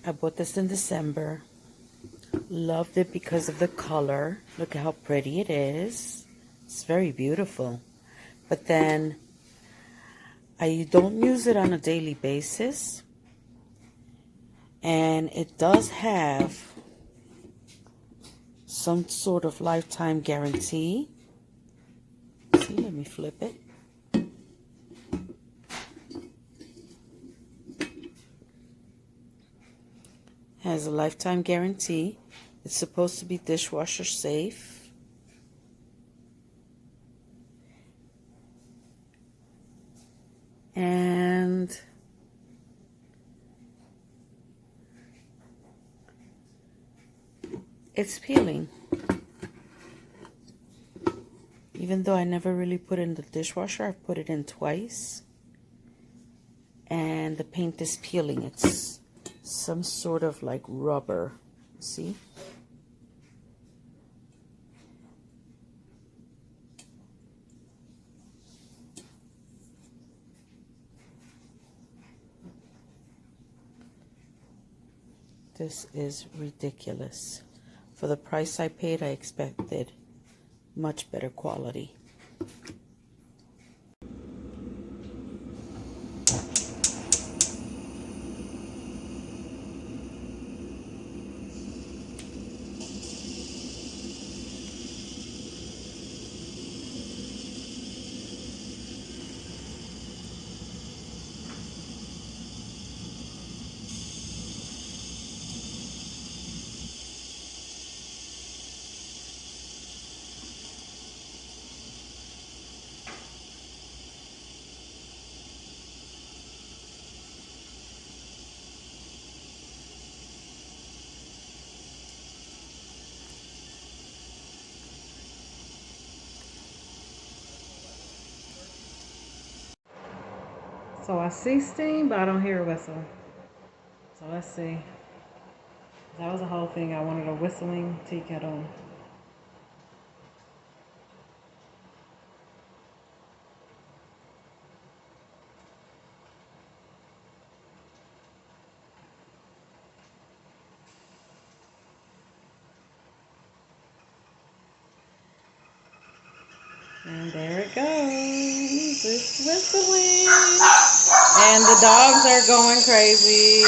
I bought this in December. Loved it because of the color. Look at how pretty it is. It's very beautiful. But then I don't use it on a daily basis. And it does have some sort of lifetime guarantee. See, let me flip it. Has a lifetime guarantee. It's supposed to be dishwasher safe. And it's peeling. Even though I never really put it in the dishwasher, I've put it in twice. And the paint is peeling. It's some sort of like rubber. See? This is ridiculous. For the price I paid, I expected much better quality. So I see steam, but I don't hear a whistle. So let's see. That was the whole thing. I wanted a whistling tea kettle. And there it goes. It's whistling. And the dogs are going crazy.